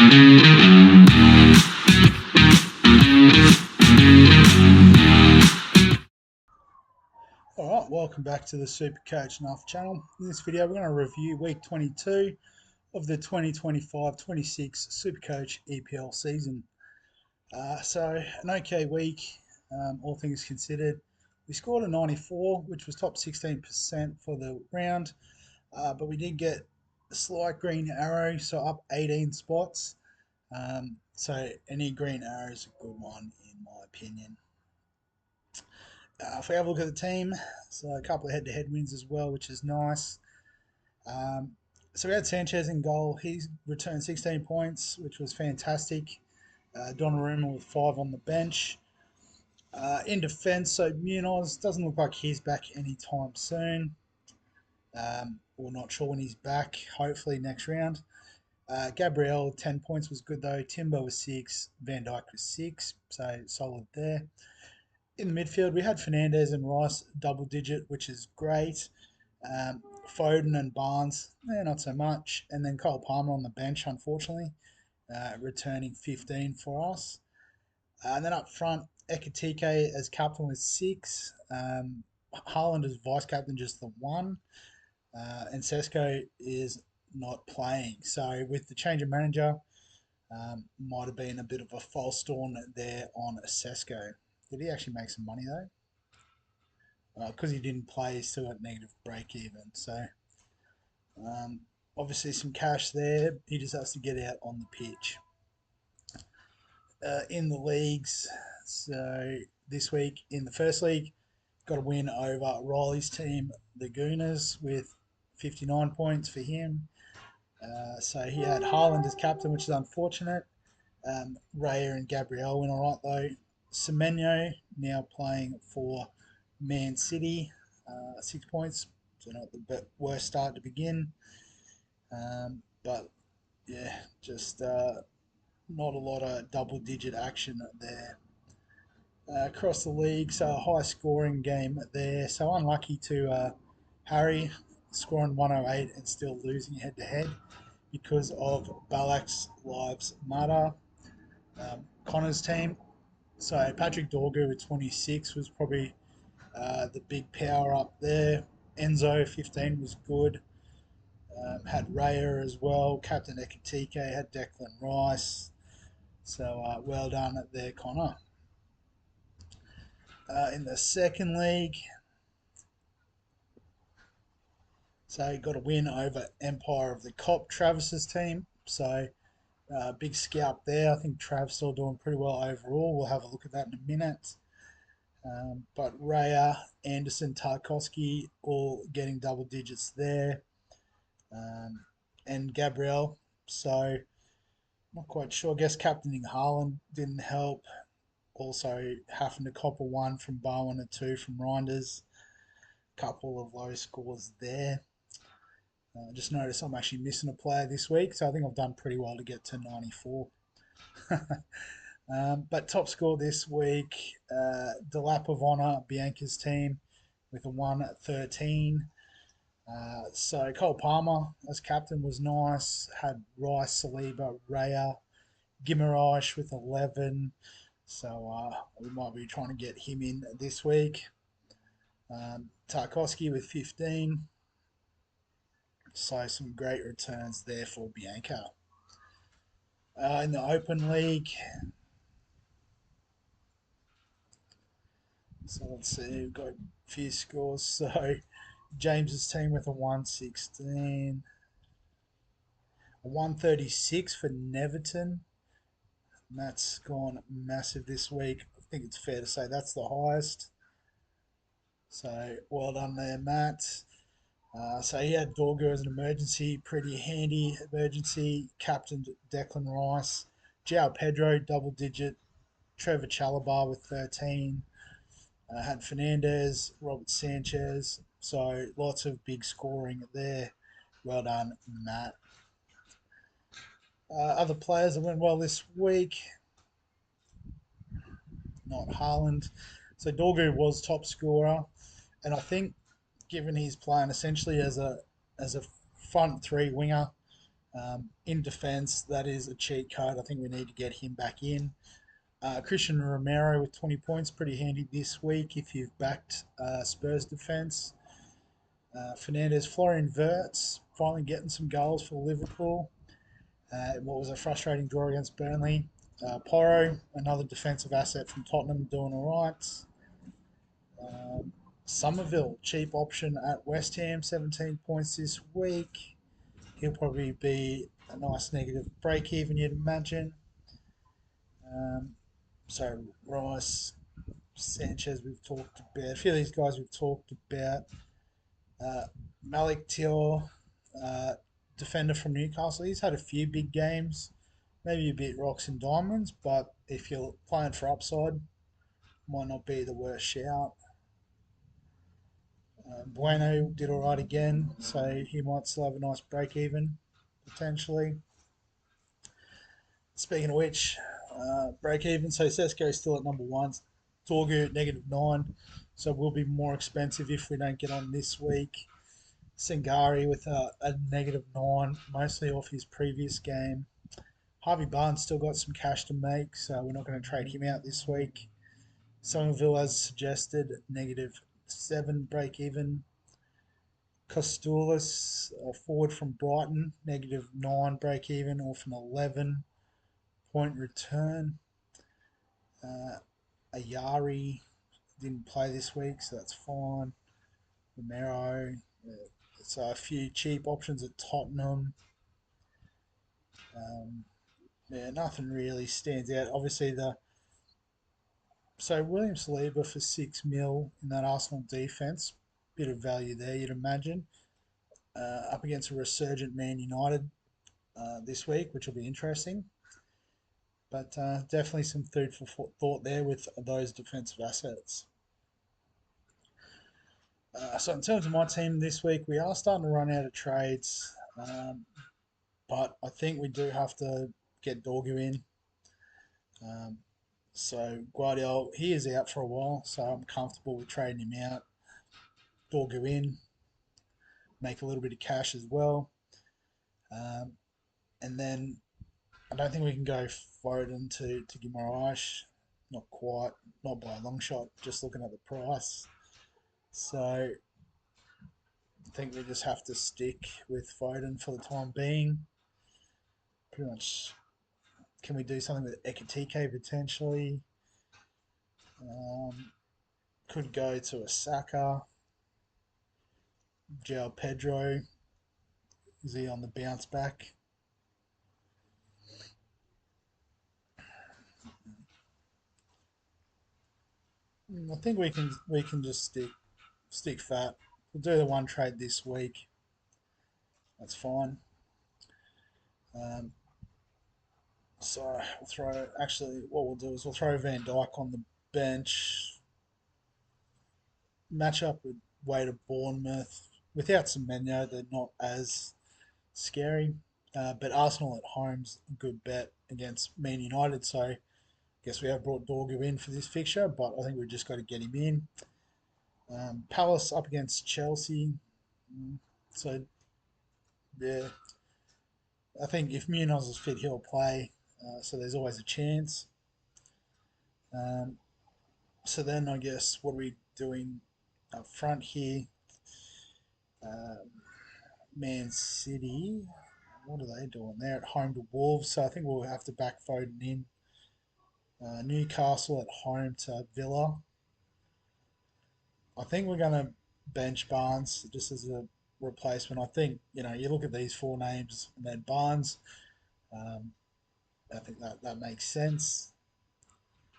Alright, welcome back to the SuperCoach channel. In this video, we're going to review week 22 of the 2025-26 SuperCoach EPL season. So, an okay week, all things considered. We scored a 94, which was top 16% for the round, but we did get a slight green arrow, so up 18 spots. So, any green arrow is a good one, in my opinion. If we have a look at the team, so a couple of head-to-head wins as well, which is nice. So we had Sanchez in goal. He returned 16 points, which was fantastic. Donnarumma with 5 on the bench. In defence, so Munoz doesn't look like he's back anytime soon. We're not sure when he's back. Hopefully next round. Gabriel, 10 points was good though. Timber was 6. Van Dijk was 6, so solid there. In the midfield, we had Fernandez and Rice double-digit, which is great. Foden and Barnes, not so much. And then Cole Palmer on the bench, unfortunately, returning 15 for us. And then up front, Ekitike as captain with 6. Haaland as vice-captain, just the 1. And Sesko is not playing. So with the change of manager, might have been a bit of a false dawn there on Sesko. Did he actually make some money though? Because he didn't play, he still got negative break even. So obviously some cash there. He just has to get out on the pitch. In the leagues, so this week in the first league, got a win over Riley's team, the Gooners, with 59 points for him. So he had Haaland as captain, which is unfortunate. Raya and Gabriel went all right though. Semenyo now playing for Man City, 6 points, so not the worst start to begin. But yeah, just not a lot of double-digit action there. Across the league, so a high-scoring game there. So unlucky to Harry scoring 108 and still losing head-to-head because of Balak's lives matter. Connor's team. So Patrick Dorgu with 26 was probably the big power up there. Enzo 15 was good. Had Raya as well. Captain Ekitike had Declan Rice. So well done there, Connor. In the second league, so he got a win over Empire of the Cop, Travis's team. So big scalp there. I think Trav's still doing pretty well overall. We'll have a look at that in a minute. But Raya, Anderson, Tarkovsky all getting double digits there. And Gabriel. So not quite sure. I guess captaining Haaland didn't help. Also having to cop a 1 from Bowen, a 2 from Reinders. Couple of low scores there. Just noticed I'm actually missing a player this week, so I think I've done pretty well to get to 94. But top score this week, Delap of Honor, Bianca's team, with a 113. So Cole Palmer as captain was nice. Had Rice, Saliba, Raya, Guimaraes with 11. So we might be trying to get him in this week. Tarkovsky with 15. So some great returns there for Bianca. In the Open League, so let's see, we've got a few scores. So James's team with a 116. A 136 for Neverton. Matt's gone massive this week. I think it's fair to say that's the highest. So well done there, Matt. So he had Dorgu as an emergency, pretty handy emergency. Captain Declan Rice. João Pedro, double digit. Trevor Chalobah with 13. Had Fernandez, Robert Sanchez. So lots of big scoring there. Well done, Matt. Other players that went well this week. Not Haaland. So Dorgu was top scorer. And I think given he's playing essentially as a front 3 winger, In defence, that is a cheat code. I think we need to get him back in. Christian Romero with 20 points, pretty handy this week if you've backed Spurs defence. Fernandez, Florian Wirtz, finally getting some goals for Liverpool. What was a frustrating draw against Burnley. Porro, another defensive asset from Tottenham, doing all right. Somerville, cheap option at West Ham, 17 points this week. He'll probably be a nice negative break even, you'd imagine. Um, so Rice, Sanchez, we've talked about. A few of these guys we've talked about. Uh, Malik Tior, uh, defender from Newcastle. He's had a few big games, maybe a bit rocks and diamonds, but if you're playing for upside, might not be the worst shout. Bueno did all right again, so he might still have a nice break even potentially. Speaking of which, break even. So Sesko is still at number one. Torgu at -9, so will be more expensive if we don't get on this week. Singari with a -9, mostly off his previous game. Harvey Barnes still got some cash to make, so we're not going to trade him out this week. Somerville, as suggested, -7 break even. Costulis, a forward from Brighton, -9 break even off an 11-point return. Ayari didn't play this week, so that's fine. Romero, so a few cheap options at Tottenham. Um, yeah, nothing really stands out. Obviously, William Saliba for 6 mil in that Arsenal defense, bit of value there, you'd imagine. Up against a resurgent Man United this week, which will be interesting. But definitely some food for thought there with those defensive assets. So in terms of my team this week, we are starting to run out of trades, but I think we do have to get Dorgu in. So Guardiola, he is out for a while, so I'm comfortable with trading him out. Dorgu in, make a little bit of cash as well. Um, and then I don't think we can go Foden to Guimaraes. Not quite, not by a long shot, just looking at the price. So I think we just have to stick with Foden for the time being. Pretty much, can we do something with Ekatike potentially? Um, could go to a Saka. João Pedro, is he on the bounce back? I think we can just stick fat. We'll do the one trade this week. That's fine. Um, so we'll throw. Actually, what we'll do is we'll throw Van Dijk on the bench. Match up with Wade of Bournemouth. Without Semenyo, they're not as scary. But Arsenal at home's a good bet against Man United. So I guess we have brought Dorgu in for this fixture, but I think we've just got to get him in. Palace up against Chelsea. So yeah, I think if Munoz is fit, he'll play. So there's always a chance. Um, so then I guess what are we doing up front here? Um, Man City. What are they doing? They're at home to Wolves, so I think we'll have to back Foden in. Newcastle at home to Villa. I think we're going to bench Barnes just as a replacement. I think, you look at these four names and then Barnes, um, I think that makes sense.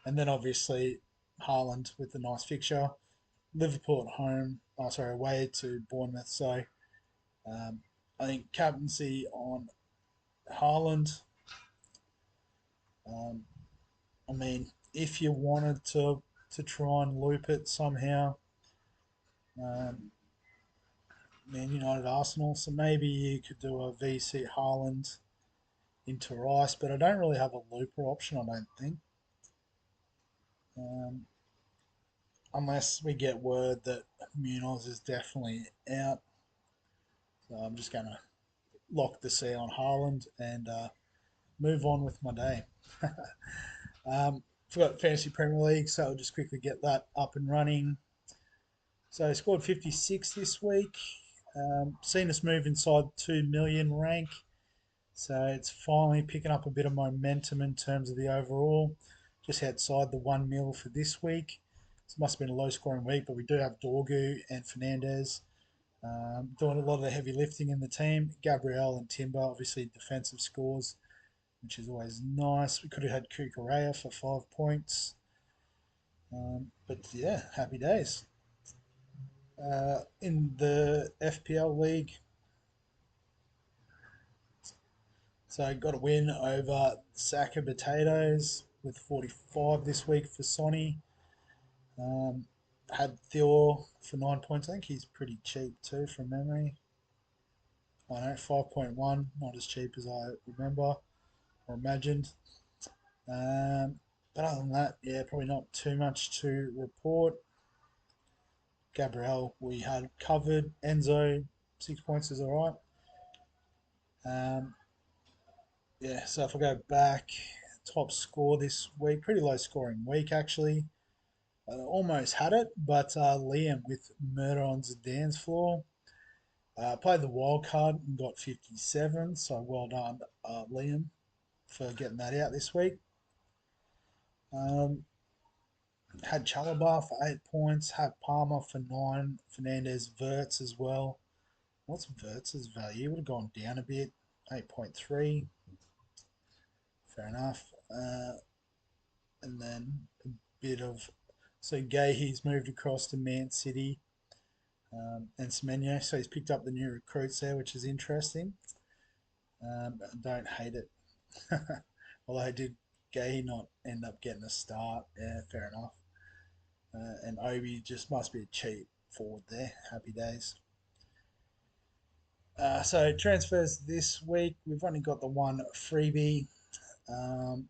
And then obviously Haaland with the nice fixture. Liverpool at home, away to Bournemouth. So I think captaincy on Haaland. Um, I mean, if you wanted to try and loop it somehow, um, Man United Arsenal, so maybe you could do a VC Haaland into Rice, but I don't really have a looper option, I don't think. Um, unless we get word that Munoz is definitely out. So I'm just going to lock the C on Haaland and move on with my day. Forgot Fantasy Premier League, so I'll just quickly get that up and running. So I scored 56 this week. Seen us move inside 2 million rank. So it's finally picking up a bit of momentum in terms of the overall. Just outside the 1 mil for this week. It must have been a low scoring week, but we do have Dorgu and Fernandez doing a lot of the heavy lifting in the team. Gabriel and Timber, obviously defensive scores, which is always nice. We could have had Kukurea for 5 points. But yeah, happy days. In the FPL league, so I got a win over Sack of Potatoes with 45 this week for Sonny. Um, had Thor for 9 points. I think he's pretty cheap too from memory. I know 5.1, not as cheap as I remember or imagined. But other than that, yeah, probably not too much to report. Gabriel, we had covered. Enzo, 6 points is all right. Yeah, so if I go back, top score this week, pretty low scoring week actually. Almost had it, but Liam with Murder on the Dance Floor played the wild card and got 57. So well done, Liam, for getting that out this week. Um, had Chalabar for 8 points, had Palmer for 9, Fernandez, Verts as well. What's Verts' value? Would have gone down a bit, 8.3. Fair enough. And then a bit of. So Gahey's moved across to Man City and Semenyo, so he's picked up the new recruits there, which is interesting. I don't hate it. Although did Gahey not end up getting a start? Yeah, fair enough. And Obi just must be a cheap forward there. Happy days. So transfers this week, we've only got the one freebie. Um,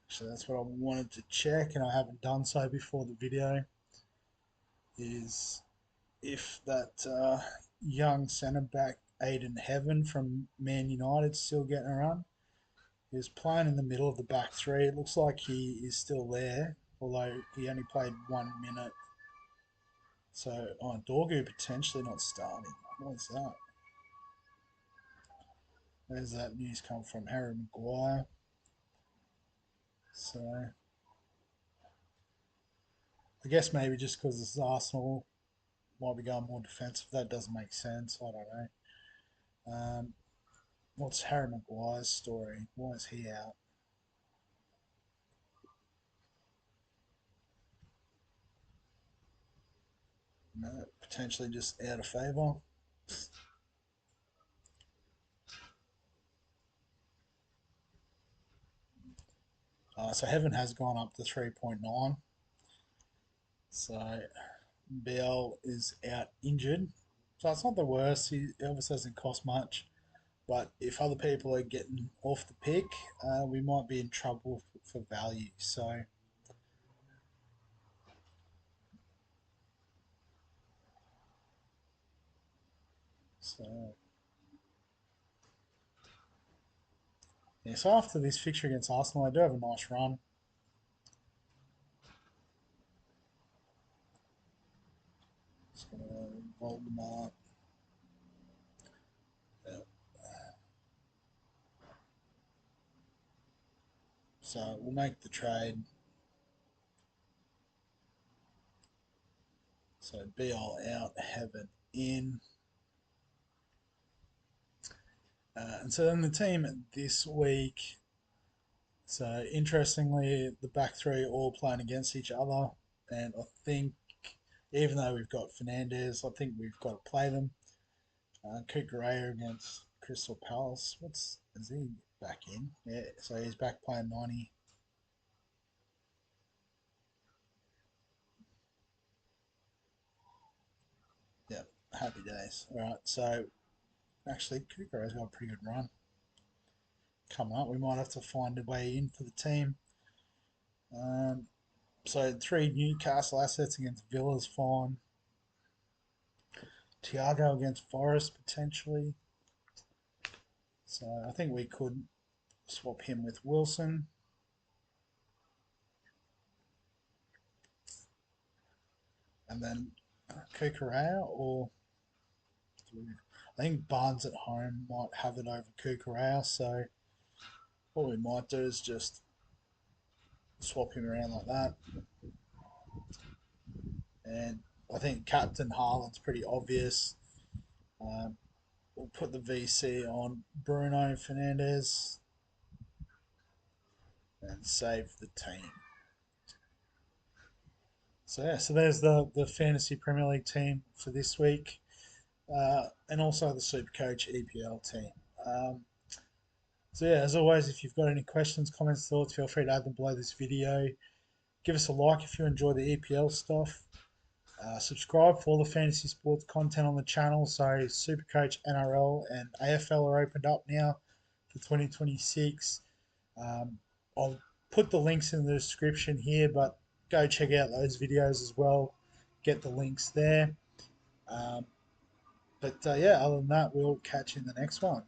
so that's what I wanted to check, and I haven't done so before the video. Is if that young centre back Aiden Heaven from Man United still getting a run. He was playing in the middle of the back three. It looks like he is still there, although he only played 1 minute. So, Dorgu potentially not starting. What's that? Where's that news come from? Harry Maguire. So, I guess maybe just because it's Arsenal, might be going more defensive. That doesn't make sense. I don't know. What's Harry Maguire's story? Why is he out? No, potentially just out of favour. So Heaven has gone up to 3.9. So Bell is out injured. So it's not the worst. He obviously doesn't cost much. But if other people are getting off the pick, we might be in trouble for value. So yeah. So after this fixture against Arsenal, I do have a nice run. Just gonna Voldemort. Yeah. So we'll make the trade. So be all out, Heaven in. And so then the team this week. So interestingly, the back three all playing against each other, and I think even though we've got Fernandez, I think we've got to play them. Kukurea against Crystal Palace. Is he back in? Yeah, so he's back playing 90. Yeah, happy days. All right, so actually Kukurea's got a pretty good run coming up. We might have to find a way in for the team. Um, so three Newcastle assets against Villa's fine. Thiago against Forest potentially. So I think we could swap him with Wilson. And then Kukurea, or I think Barnes at home might have it over Kukurea. So what we might do is just swap him around like that. And I think Captain Haaland's pretty obvious. Um, we'll put the VC on Bruno Fernandes and save the team. So yeah, so there's the fantasy Premier League team for this week, and also the SuperCoach EPL team. Um, so yeah, as always, if you've got any questions, comments, thoughts, feel free to add them below this video. Give us a like if you enjoy the EPL stuff. Subscribe for all the fantasy sports content on the channel. So SuperCoach NRL and AFL are opened up now for 2026. I'll put the links in the description here, but go check out those videos as well. Get the links there. Um, but yeah, other than that, we'll catch you in the next one.